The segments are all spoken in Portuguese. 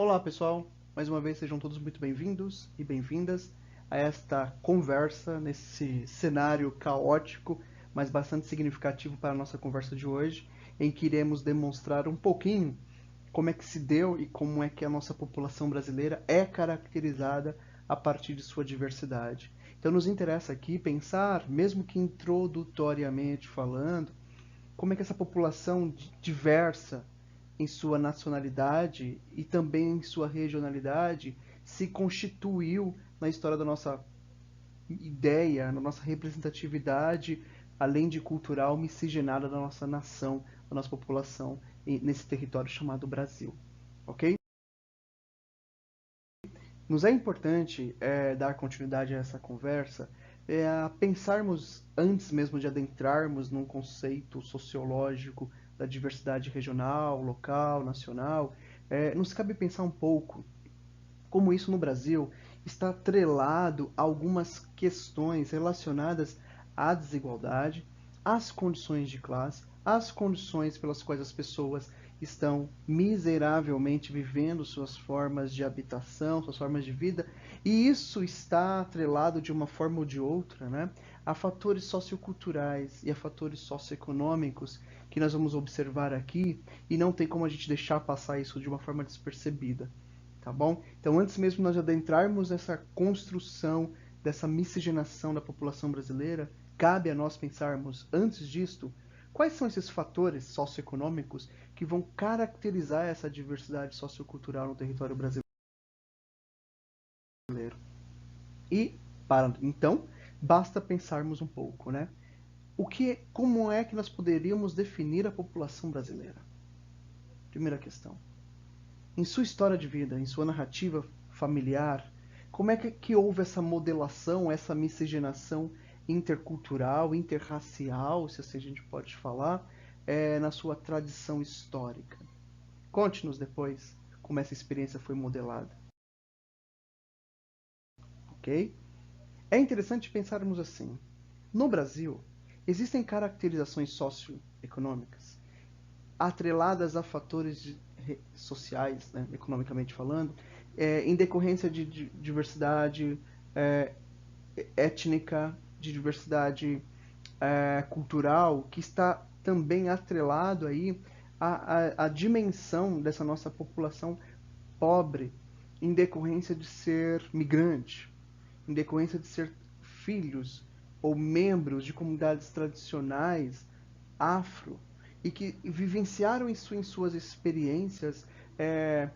Olá pessoal, mais uma vez sejam todos muito bem-vindos e bem-vindas a esta conversa nesse cenário caótico, mas bastante significativo para a nossa conversa de hoje, em que iremos demonstrar um pouquinho como é que se deu e como é que a nossa população brasileira é caracterizada a partir de sua diversidade. Então nos interessa aqui pensar, mesmo que introdutoriamente falando, como é que essa população diversa em sua nacionalidade e também em sua regionalidade se constituiu na história da nossa ideia, na nossa representatividade, além de cultural, miscigenada da nossa nação, da nossa população, nesse território chamado Brasil. Ok? Nos é importante dar continuidade a essa conversa, a pensarmos, antes mesmo de adentrarmos num conceito sociológico da diversidade regional, local, nacional, nos cabe pensar um pouco como isso no Brasil está atrelado a algumas questões relacionadas à desigualdade, às condições de classe, às condições pelas quais as pessoas estão miseravelmente vivendo suas formas de habitação, suas formas de vida, e isso está atrelado de uma forma ou de outra, né, a fatores socioculturais e a fatores socioeconômicos que nós vamos observar aqui, e não tem como a gente deixar passar isso de uma forma despercebida. Tá bom? Então, antes mesmo nós adentrarmos nessa construção dessa miscigenação da população brasileira, cabe a nós pensarmos, antes disto, quais são esses fatores socioeconômicos que vão caracterizar essa diversidade sociocultural no território brasileiro. E, para então, basta pensarmos um pouco, né? Como é que nós poderíamos definir a população brasileira? Primeira questão. Em sua história de vida, em sua narrativa familiar, como é que houve essa modelação, essa miscigenação intercultural, interracial, se assim a gente pode falar, na sua tradição histórica? Conte-nos depois como essa experiência foi modelada, ok? É interessante pensarmos assim. No Brasil, existem caracterizações socioeconômicas atreladas a fatores sociais, né, economicamente falando, em decorrência de diversidade é, étnica, de diversidade cultural, que está também atrelado aí à dimensão dessa nossa população pobre, em decorrência de ser migrante, em decorrência de ser filhos ou membros de comunidades tradicionais afro e que vivenciaram isso em suas experiências é,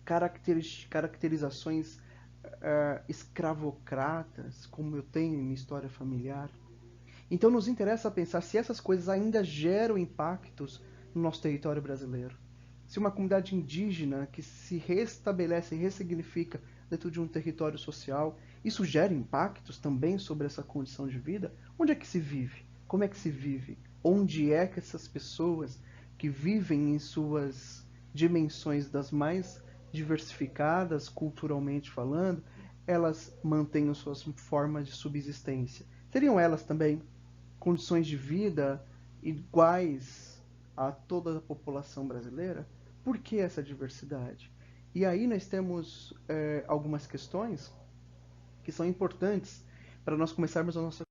caracterizações escravocratas, como eu tenho em minha história familiar. Então nos interessa pensar se essas coisas ainda geram impactos no nosso território brasileiro. Se uma comunidade indígena que se restabelece e ressignifica dentro de um território social, isso gera impactos também sobre essa condição de vida? Onde é que se vive? Como é que se vive? Onde é que essas pessoas que vivem em suas dimensões das mais diversificadas, culturalmente falando, elas mantêm as suas formas de subsistência? Seriam elas também condições de vida iguais a toda a população brasileira? Por que essa diversidade? E aí nós temos algumas questões que são importantes para nós começarmos a nossa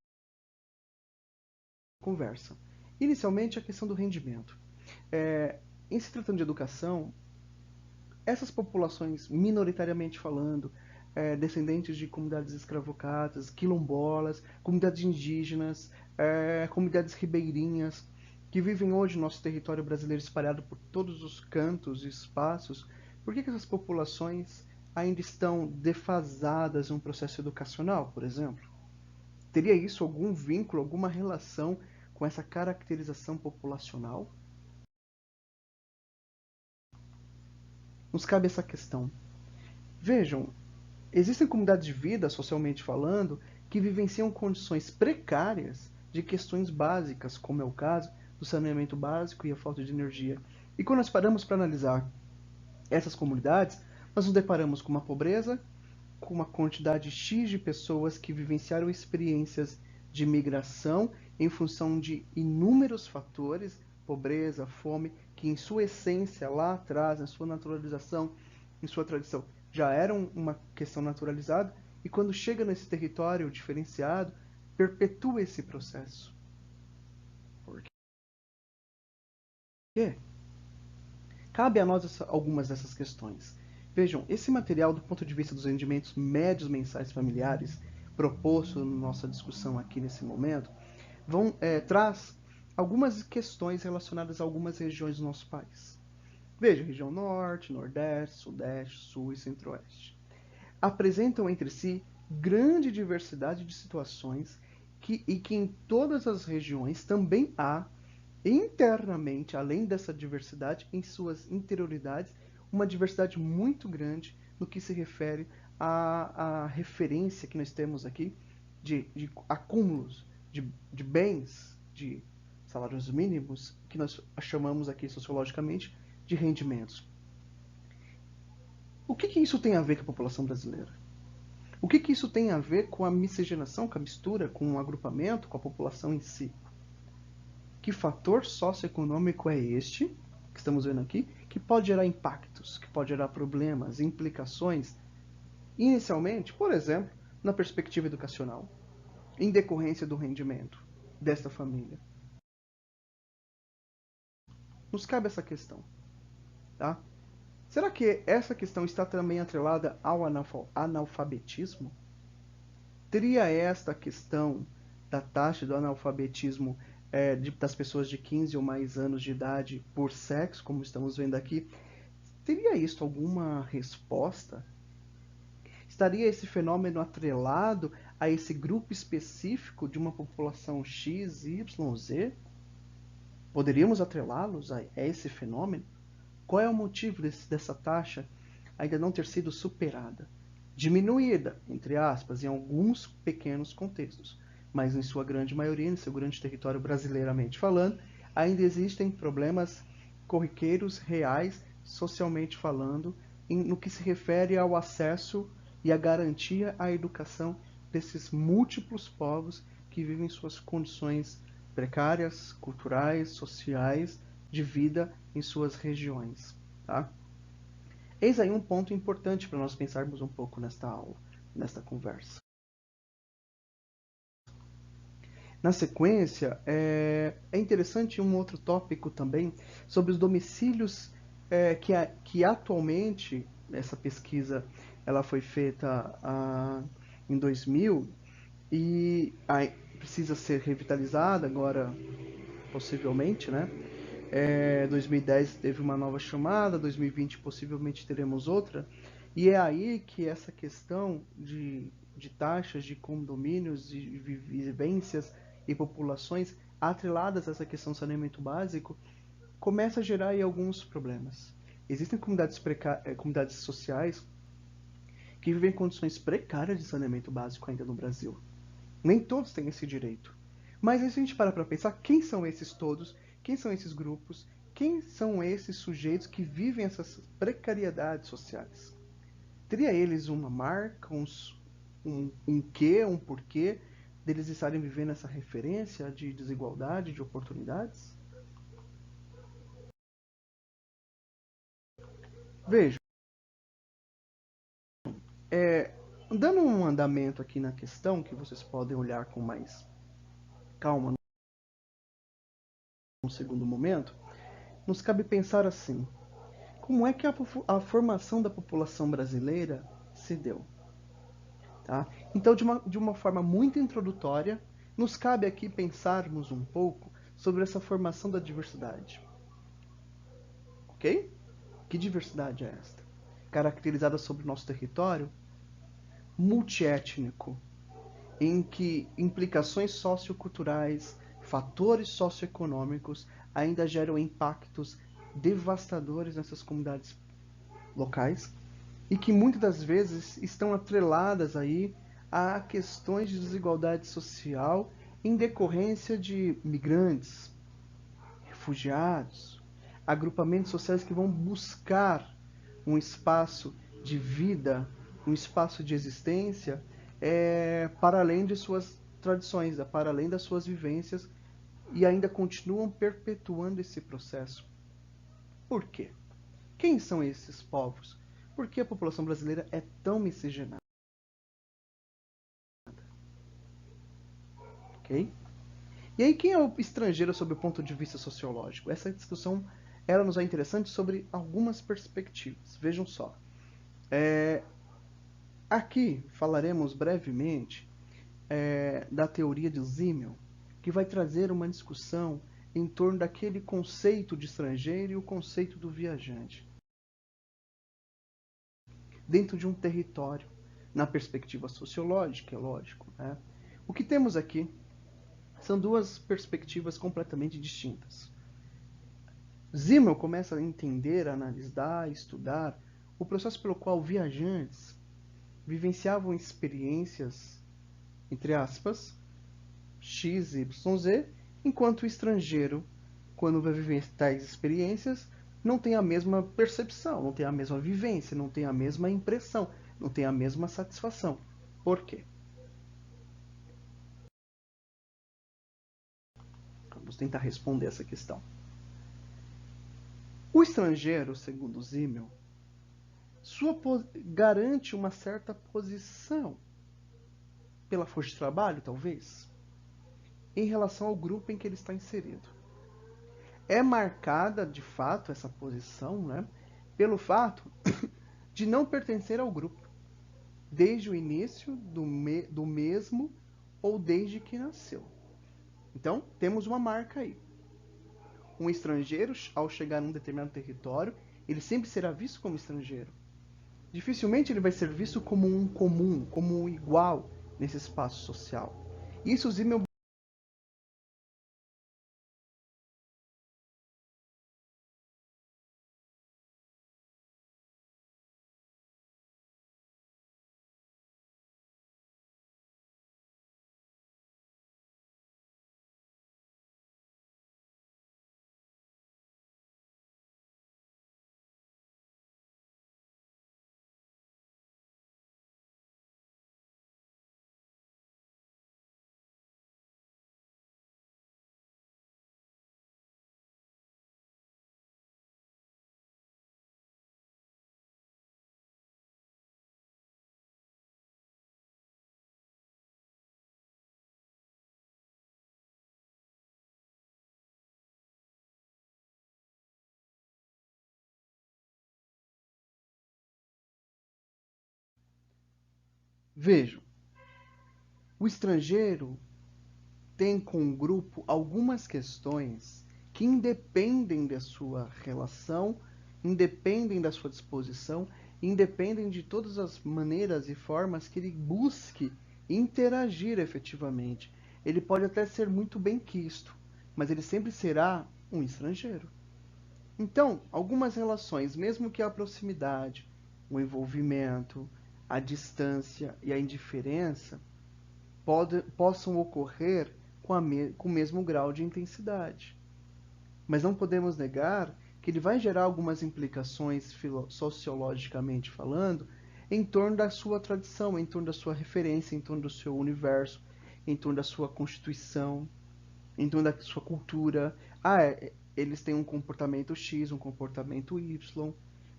conversa. Inicialmente, a questão do rendimento. Em se tratando de educação, essas populações, minoritariamente falando, descendentes de comunidades escravocratas, quilombolas, comunidades indígenas, comunidades ribeirinhas, que vivem hoje no nosso território brasileiro espalhado por todos os cantos e espaços, por que essas populações ainda estão defasadas em um processo educacional, por exemplo? Teria isso algum vínculo, alguma relação com essa caracterização populacional? Nos cabe essa questão. Vejam, existem comunidades de vida, socialmente falando, que vivenciam condições precárias de questões básicas, como é o caso do saneamento básico e a falta de energia. E quando nós paramos para analisar essas comunidades, nós nos deparamos com uma pobreza, com uma quantidade X de pessoas que vivenciaram experiências de migração em função de inúmeros fatores, pobreza, fome, que em sua essência lá atrás, na sua naturalização, em sua tradição, já era uma questão naturalizada, e quando chega nesse território diferenciado, perpetua esse processo. Por quê? Cabe a nós algumas dessas questões. Vejam, esse material, do ponto de vista dos rendimentos médios mensais familiares, proposto na nossa discussão aqui nesse momento, traz algumas questões relacionadas a algumas regiões do nosso país. Veja, região Norte, Nordeste, Sudeste, Sul e Centro-Oeste. Apresentam entre si grande diversidade de situações e que em todas as regiões também há, internamente, além dessa diversidade, em suas interioridades, uma diversidade muito grande no que se refere à referência que nós temos aqui de acúmulos de bens, de salários mínimos, que nós chamamos aqui sociologicamente de rendimentos. O que isso tem a ver com a população brasileira? O que isso tem a ver com a miscigenação, com a mistura, com o agrupamento, com a população em si? Que fator socioeconômico é este, que estamos vendo aqui, que pode gerar impactos, que pode gerar problemas, implicações, inicialmente, por exemplo, na perspectiva educacional, em decorrência do rendimento desta família? Nos cabe essa questão, tá? Será que essa questão está também atrelada ao analfabetismo? Teria esta questão da taxa do analfabetismo das pessoas de 15 ou mais anos de idade por sexo, como estamos vendo aqui, teria isso alguma resposta? Estaria esse fenômeno atrelado a esse grupo específico de uma população X, Y, Z? Poderíamos atrelá-los a esse fenômeno? Qual é o motivo dessa taxa ainda não ter sido superada? Diminuída, entre aspas, em alguns pequenos contextos, mas em sua grande maioria, em seu grande território brasileiramente falando, ainda existem problemas corriqueiros, reais, socialmente falando, no que se refere ao acesso e à garantia à educação desses múltiplos povos que vivem suas condições precárias, culturais, sociais, de vida em suas regiões. Tá? Eis aí um ponto importante para nós pensarmos um pouco nesta aula, nesta conversa. Na sequência, é interessante um outro tópico também sobre os domicílios que atualmente, essa pesquisa ela foi feita em 2000 e precisa ser revitalizada agora, possivelmente, né? 2010 teve uma nova chamada, 2020 possivelmente teremos outra, e é aí que essa questão de taxas de condomínios, de vivências e populações atreladas a essa questão do saneamento básico começa a gerar aí alguns problemas. Existem comunidades sociais que vivem em condições precárias de saneamento básico ainda no Brasil. Nem todos têm esse direito. Mas aí, se a gente parar para pensar, quem são esses todos? Quem são esses grupos? Quem são esses sujeitos que vivem essas precariedades sociais? Teria eles uma marca, um quê, um porquê deles estarem vivendo essa referência de desigualdade, de oportunidades? Vejam, dando um andamento aqui na questão, que vocês podem olhar com mais calma num segundo momento, nos cabe pensar assim: como é que a formação da população brasileira se deu? Tá? Então, de uma forma muito introdutória, nos cabe aqui pensarmos um pouco sobre essa formação da diversidade. Ok? Que diversidade é esta? Caracterizada sobre o nosso território multiétnico, em que implicações socioculturais, fatores socioeconômicos ainda geram impactos devastadores nessas comunidades locais e que muitas das vezes estão atreladas aí a questões de desigualdade social em decorrência de migrantes, refugiados, agrupamentos sociais que vão buscar um espaço de vida, um espaço de existência para além de suas tradições, para além das suas vivências e ainda continuam perpetuando esse processo. Por quê? Quem são esses povos? Por que a população brasileira é tão miscigenada? Ok? E aí, quem é o estrangeiro sob o ponto de vista sociológico? Essa discussão ela nos é interessante sobre algumas perspectivas. Vejam só. Aqui falaremos brevemente da teoria de Simmel, que vai trazer uma discussão em torno daquele conceito de estrangeiro e o conceito do viajante dentro de um território, na perspectiva sociológica, é lógico. Né? O que temos aqui são duas perspectivas completamente distintas. Simmel começa a entender, a analisar, a estudar o processo pelo qual viajantes vivenciavam experiências, entre aspas, X, Y, Z, enquanto o estrangeiro, quando vai viver tais experiências, não tem a mesma percepção, não tem a mesma vivência, não tem a mesma impressão, não tem a mesma satisfação. Por quê? Vamos tentar responder essa questão. O estrangeiro, segundo Simmel, garante uma certa posição, pela força de trabalho, talvez, em relação ao grupo em que ele está inserido. É marcada, de fato, essa posição, né, pelo fato de não pertencer ao grupo, desde o início do mesmo ou desde que nasceu. Então, temos uma marca aí. Um estrangeiro, ao chegar num determinado território, ele sempre será visto como estrangeiro. Dificilmente ele vai ser visto como um comum, como um igual nesse espaço social. Isso Simmel Vejam, o estrangeiro tem com o grupo algumas questões que independem da sua relação, independem da sua disposição, independem de todas as maneiras e formas que ele busque interagir efetivamente. Ele pode até ser muito bem quisto, mas ele sempre será um estrangeiro. Então, algumas relações, mesmo que a proximidade, o envolvimento, a distância e a indiferença, possam ocorrer com o mesmo grau de intensidade. Mas não podemos negar que ele vai gerar algumas implicações sociologicamente falando em torno da sua tradição, em torno da sua referência, em torno do seu universo, em torno da sua constituição, em torno da sua cultura. Eles têm um comportamento X, um comportamento Y.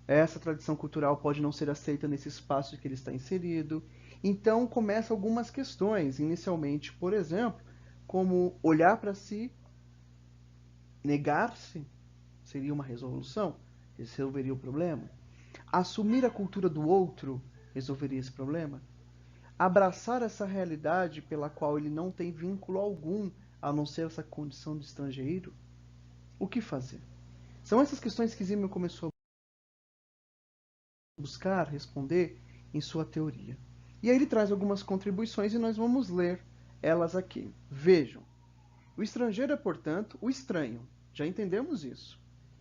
Essa tradição cultural pode não ser aceita nesse espaço que ele está inserido. Então começam algumas questões, inicialmente, por exemplo, como olhar para si, negar-se, seria uma resolução, resolveria o problema. Assumir a cultura do outro, resolveria esse problema. Abraçar essa realidade pela qual ele não tem vínculo algum, a não ser essa condição de estrangeiro, o que fazer? São essas questões que Simmel começou a buscar, responder em sua teoria. E aí ele traz algumas contribuições e nós vamos ler elas aqui. Vejam, o estrangeiro é, portanto, o estranho. Já entendemos isso.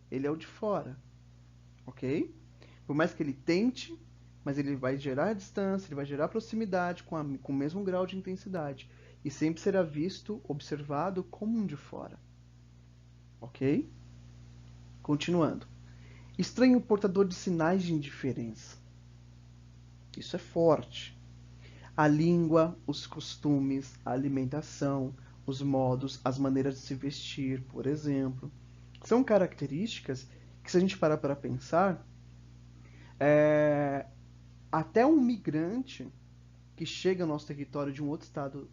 Ele é o de fora, ok? Por mais que ele tente, mas ele vai gerar distância, ele vai gerar proximidade com o mesmo grau de intensidade. E sempre será visto, observado como um de fora. Ok? Continuando. Estranho portador de sinais de indiferença. Isso é forte. A língua, os costumes, a alimentação, os modos, as maneiras de se vestir, por exemplo, são características que, se a gente parar para pensar, É, até um migrante que chega ao nosso território de um outro estado,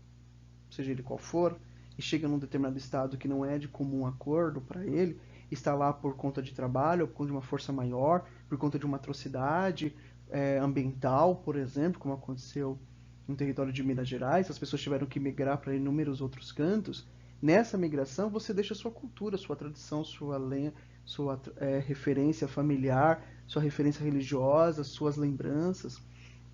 seja ele qual for, e chega num determinado estado que não é de comum acordo para ele, está lá por conta de trabalho, ou por conta de uma força maior, por conta de uma atrocidade ambiental, por exemplo, como aconteceu no território de Minas Gerais, as pessoas tiveram que migrar para inúmeros outros cantos. Nessa migração, você deixa sua cultura, sua tradição, sua referência familiar, sua referência religiosa, suas lembranças.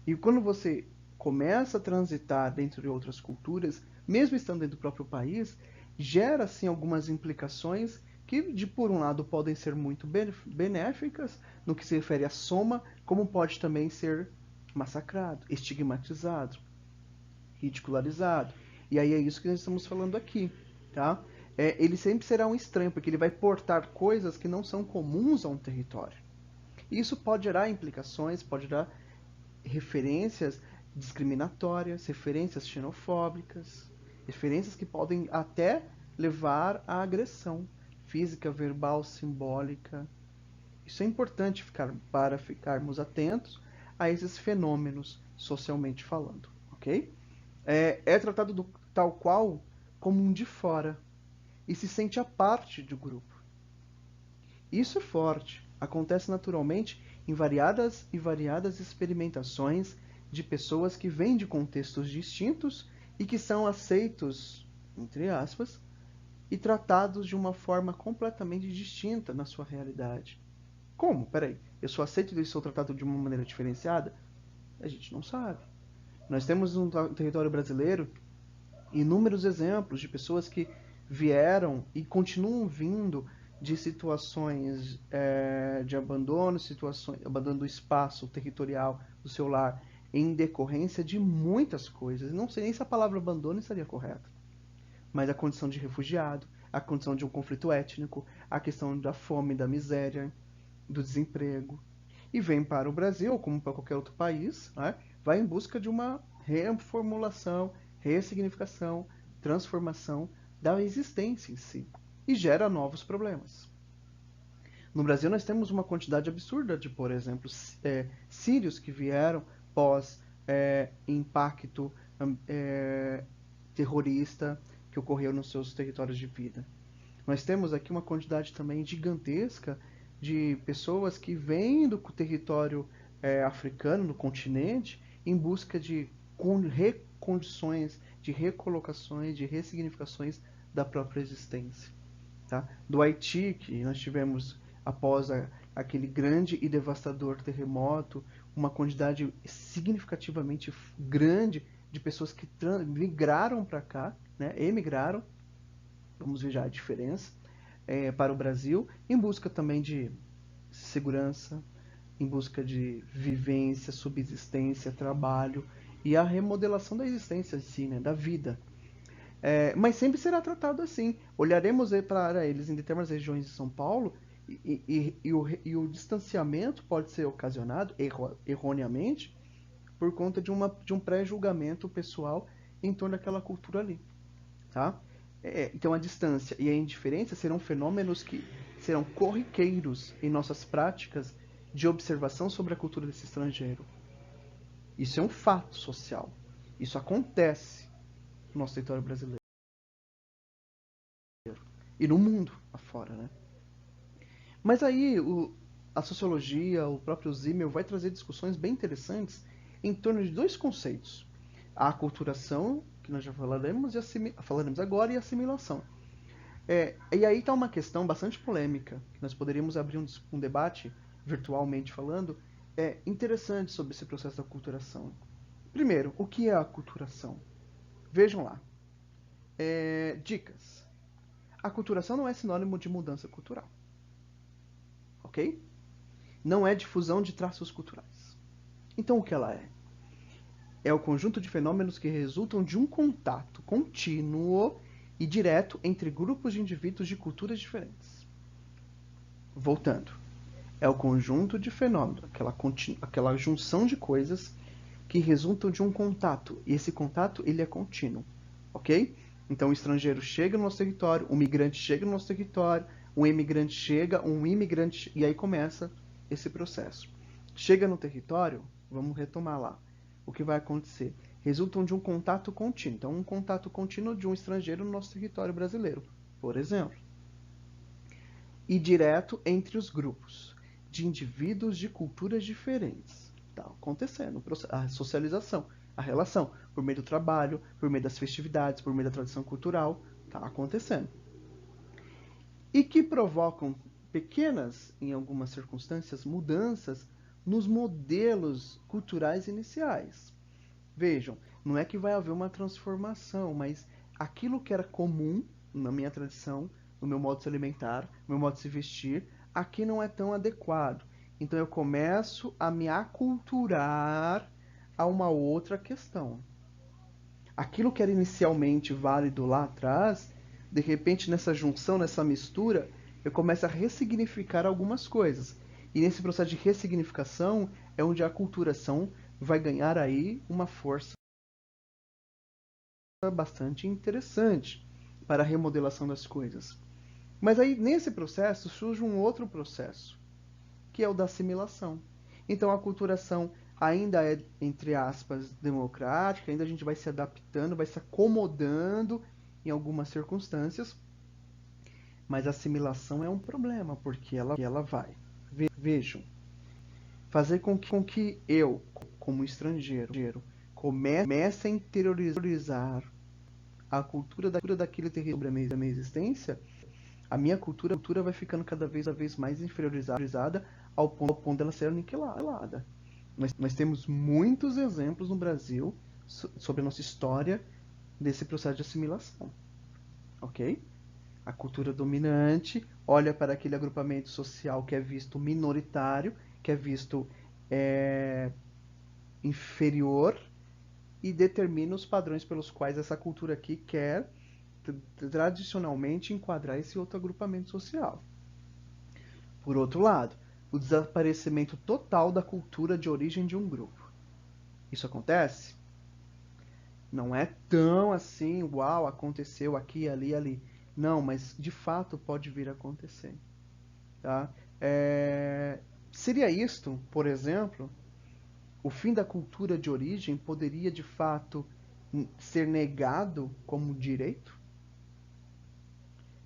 E quando você começa a transitar dentro de outras culturas, mesmo estando dentro do próprio país, gera assim algumas implicações que, por um lado, podem ser muito benéficas no que se refere à soma, como pode também ser massacrado, estigmatizado, ridicularizado. E aí é isso que nós estamos falando aqui, tá? Ele sempre será um estranho, porque ele vai portar coisas que não são comuns a um território. E isso pode gerar implicações, pode gerar referências discriminatórias, referências xenofóbicas, referências que podem até levar à agressão física, verbal, simbólica. Isso é importante para ficarmos atentos a esses fenômenos socialmente falando, ok? É tratado tal qual como um de fora e se sente a parte do grupo. Isso é forte, acontece naturalmente em variadas experimentações de pessoas que vêm de contextos distintos e que são aceitos, entre aspas, e tratados de uma forma completamente distinta na sua realidade. Como? Peraí, eu sou aceito e sou tratado de uma maneira diferenciada? A gente não sabe. Nós temos no território brasileiro inúmeros exemplos de pessoas que vieram e continuam vindo de situações de abandono, abandono do espaço territorial do seu lar, em decorrência de muitas coisas. Não sei nem se a palavra abandono estaria correta, mas a condição de refugiado, a condição de um conflito étnico, a questão da fome, da miséria, do desemprego. E vem para o Brasil, como para qualquer outro país, né, vai em busca de uma reformulação, ressignificação, transformação da existência em si. E gera novos problemas. No Brasil, nós temos uma quantidade absurda de, por exemplo, sírios que vieram pós impacto terrorista que ocorreu nos seus territórios de vida. Nós temos aqui uma quantidade também gigantesca de pessoas que vêm do território africano, do continente, em busca de recondições, de recolocações, de ressignificações da própria existência. Tá? Do Haiti, que nós tivemos após aquele grande e devastador terremoto, uma quantidade significativamente grande de pessoas que migraram para cá, né, emigraram, vamos ver já a diferença, para o Brasil, em busca também de segurança, em busca de vivência, subsistência, trabalho e a remodelação da existência em si, né, da vida. Mas sempre será tratado assim. Olharemos para eles em determinadas regiões de São Paulo e o distanciamento pode ser ocasionado erroneamente por conta de um pré-julgamento pessoal em torno daquela cultura ali. Tá? Então a distância e a indiferença serão fenômenos que serão corriqueiros em nossas práticas de observação sobre a cultura desse estrangeiro. Isso é um fato social. Isso acontece no nosso território brasileiro e no mundo afora, né? Mas aí a sociologia, o próprio Zimmel vai trazer discussões bem interessantes em torno de dois conceitos: a aculturação, que nós já falaremos agora, e a assimilação. E aí está uma questão bastante polêmica, que nós poderíamos abrir um debate, virtualmente falando, interessante sobre esse processo da aculturação. Primeiro, o que é a aculturação? Vejam lá. Dicas. A aculturação não é sinônimo de mudança cultural. Ok? Não é difusão de traços culturais. Então o que ela é? É o conjunto de fenômenos que resultam de um contato contínuo e direto entre grupos de indivíduos de culturas diferentes. Voltando. É o conjunto de fenômenos, aquela junção de coisas que resultam de um contato. E esse contato, ele é contínuo. Ok? Então o estrangeiro chega no nosso território, o migrante chega no nosso território, um imigrante chega, um imigrante... E aí começa esse processo. Chega no território, vamos retomar lá. O que vai acontecer? Resultam de um contato contínuo. Então, um contato contínuo de um estrangeiro no nosso território brasileiro, por exemplo. E direto entre os grupos de indivíduos de culturas diferentes. Está acontecendo a socialização, a relação, por meio do trabalho, por meio das festividades, por meio da tradição cultural, está acontecendo. E que provocam pequenas, em algumas circunstâncias, mudanças nos modelos culturais iniciais. Vejam, não é que vai haver uma transformação, mas aquilo que era comum na minha tradição, no meu modo de se alimentar, no meu modo de se vestir, aqui não é tão adequado. Então eu começo a me aculturar a uma outra questão. Aquilo que era inicialmente válido lá atrás, de repente nessa junção, nessa mistura, eu começo a ressignificar algumas coisas. E nesse processo de ressignificação é onde a aculturação vai ganhar aí uma força bastante interessante para a remodelação das coisas. Mas aí nesse processo surge um outro processo, que é o da assimilação. Então a aculturação ainda é, entre aspas, democrática, ainda a gente vai se adaptando, vai se acomodando em algumas circunstâncias, mas a assimilação é um problema, porque ela vai. Vejam, fazer com que eu, como estrangeiro, comece a interiorizar a cultura daquele território sobre a minha existência, a minha cultura vai ficando cada vez mais inferiorizada ao ponto dela ser aniquilada. Nós temos muitos exemplos no Brasil sobre a nossa história desse processo de assimilação. Ok? A cultura dominante olha para aquele agrupamento social que é visto minoritário, que é visto inferior, e determina os padrões pelos quais essa cultura aqui quer tradicionalmente enquadrar esse outro agrupamento social. Por outro lado, o desaparecimento total da cultura de origem de um grupo. Isso acontece? Não é tão assim, uau, aconteceu aqui, ali, ali. Não, mas de fato pode vir a acontecer. Tá? Seria isto, por exemplo, o fim da cultura de origem poderia de fato ser negado como direito?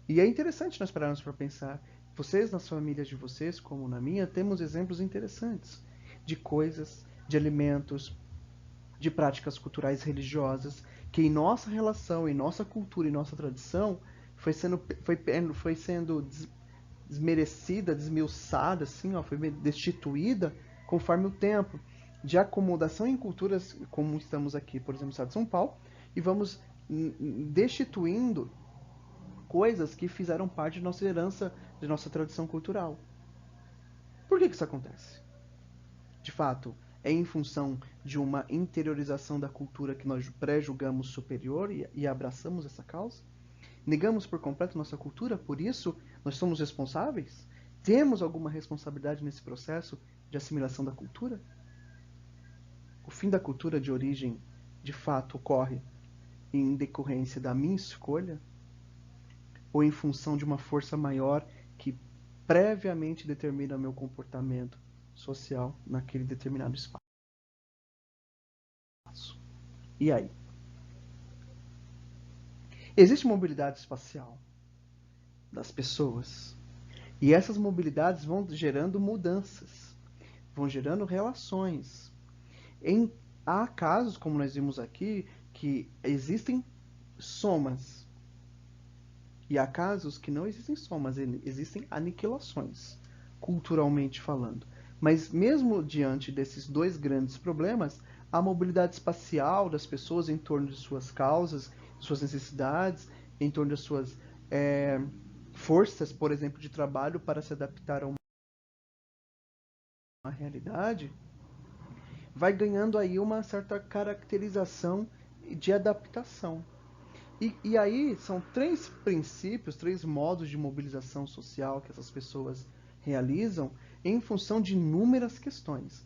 E é interessante nós pararmos para pensar. Vocês, nas famílias de vocês, como na minha, temos exemplos interessantes de coisas, de alimentos, de práticas culturais religiosas, que em nossa relação, em nossa cultura, em nossa tradição, foi sendo desmerecida, desmiuçada, assim, ó, foi destituída conforme o tempo, de acomodação em culturas, como estamos aqui, por exemplo, no estado de São Paulo, e vamos destituindo coisas que fizeram parte de nossa herança, de nossa tradição cultural. Por que isso acontece? De fato, é em função de uma interiorização da cultura que nós pré-julgamos superior e abraçamos essa causa? Negamos por completo nossa cultura, por isso nós somos responsáveis? Temos alguma responsabilidade nesse processo de assimilação da cultura? O fim da cultura de origem, de fato, ocorre em decorrência da minha escolha? Ou em função de uma força maior que previamente determina meu comportamento social naquele determinado espaço? E aí? Existe mobilidade espacial das pessoas. E essas mobilidades vão gerando mudanças, vão gerando relações. Há casos, como nós vimos aqui, que existem somas. E há casos que não existem somas, existem aniquilações, culturalmente falando. Mas mesmo diante desses dois grandes problemas, a mobilidade espacial das pessoas em torno de suas causas, de suas necessidades, em torno das suas forças, por exemplo, de trabalho para se adaptar a uma realidade, vai ganhando aí uma certa caracterização de adaptação. E aí são três princípios, três modos de mobilização social que essas pessoas realizam em função de inúmeras questões.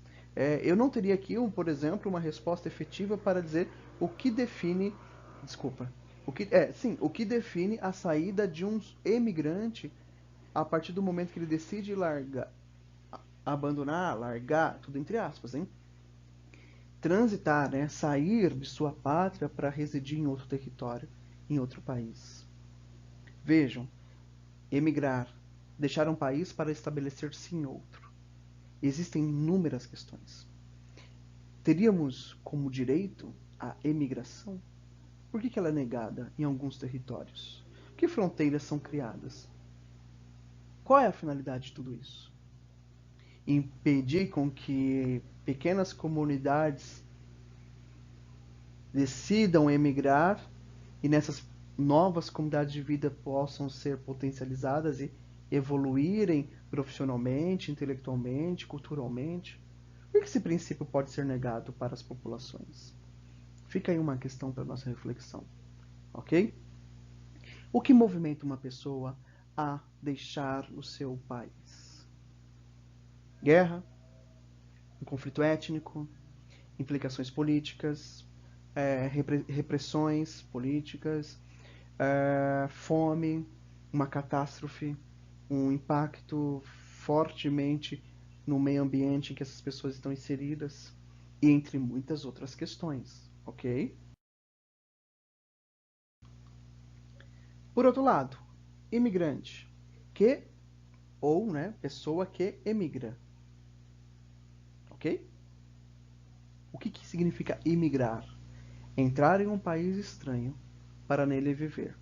Eu não teria aqui, por exemplo, uma resposta efetiva para dizer o que define, desculpa, o que define a saída de um emigrante a partir do momento que ele decide largar, abandonar, largar, tudo entre aspas, hein? Transitar, né? Sair de sua pátria para residir em outro território, em outro país. Vejam, emigrar, deixar um país para estabelecer-se em outro. Existem inúmeras questões. Teríamos como direito a emigração? Por que ela é negada em alguns territórios? Que fronteiras são criadas? Qual é a finalidade de tudo isso? Impedir com que pequenas comunidades decidam emigrar e nessas novas comunidades de vida possam ser potencializadas e evoluírem profissionalmente, intelectualmente, culturalmente? Por que esse princípio pode ser negado para as populações? Fica aí uma questão para nossa reflexão, ok? O que movimenta uma pessoa a deixar o seu país? Guerra, um conflito étnico, implicações políticas, repressões políticas, fome, uma catástrofe, um impacto fortemente no meio ambiente em que essas pessoas estão inseridas, e entre muitas outras questões, ok? Por outro lado, imigrante, que ou, né, pessoa que emigra, ok? O que significa imigrar? Entrar em um país estranho para nele viver.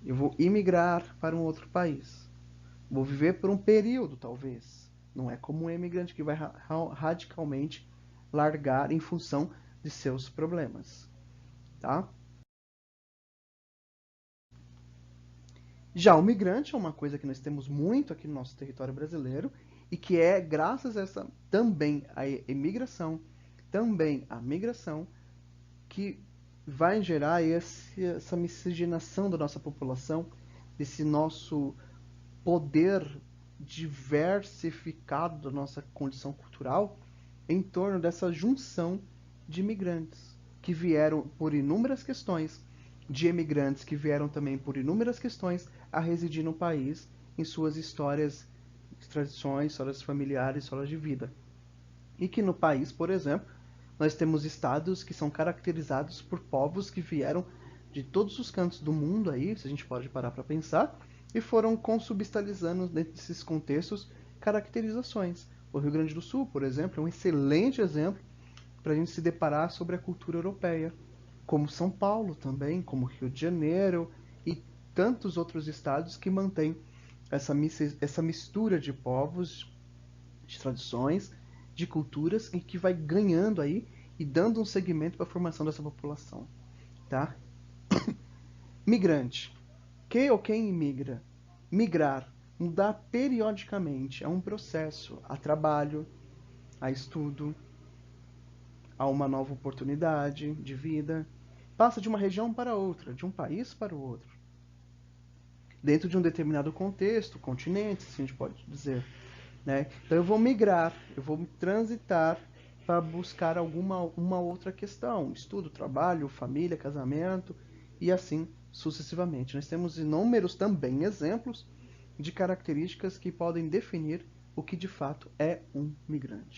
Eu vou imigrar para um outro país. Vou viver por um período, talvez. Não é como um imigrante que vai radicalmente largar em função de seus problemas, tá? Já o migrante é uma coisa que nós temos muito aqui no nosso território brasileiro e que é graças a essa também a imigração, também a migração, que vai gerar essa miscigenação da nossa população, desse nosso poder diversificado da nossa condição cultural em torno dessa junção de imigrantes que vieram por inúmeras questões, de imigrantes que vieram também por inúmeras questões a residir no país em suas histórias, tradições, histórias familiares, histórias de vida. E que no país, por exemplo, nós temos estados que são caracterizados por povos que vieram de todos os cantos do mundo aí, se a gente pode parar para pensar, e foram consubstancializando dentro desses contextos caracterizações. O Rio Grande do Sul, por exemplo, é um excelente exemplo para a gente se deparar sobre a cultura europeia, como São Paulo também, como Rio de Janeiro e tantos outros estados que mantêm essa mistura de povos, de tradições, de culturas e que vai ganhando aí e dando um segmento para a formação dessa população, tá? Migrante. Que ou quem imigra? Migrar, mudar periodicamente, é um processo, a trabalho, a estudo, a uma nova oportunidade de vida. Passa de uma região para outra, de um país para o outro. Dentro de um determinado contexto, continente, assim a gente pode dizer. Né? Então eu vou migrar, eu vou transitar para buscar uma outra questão, estudo, trabalho, família, casamento e assim sucessivamente. Nós temos inúmeros também exemplos de características que podem definir o que de fato é um migrante.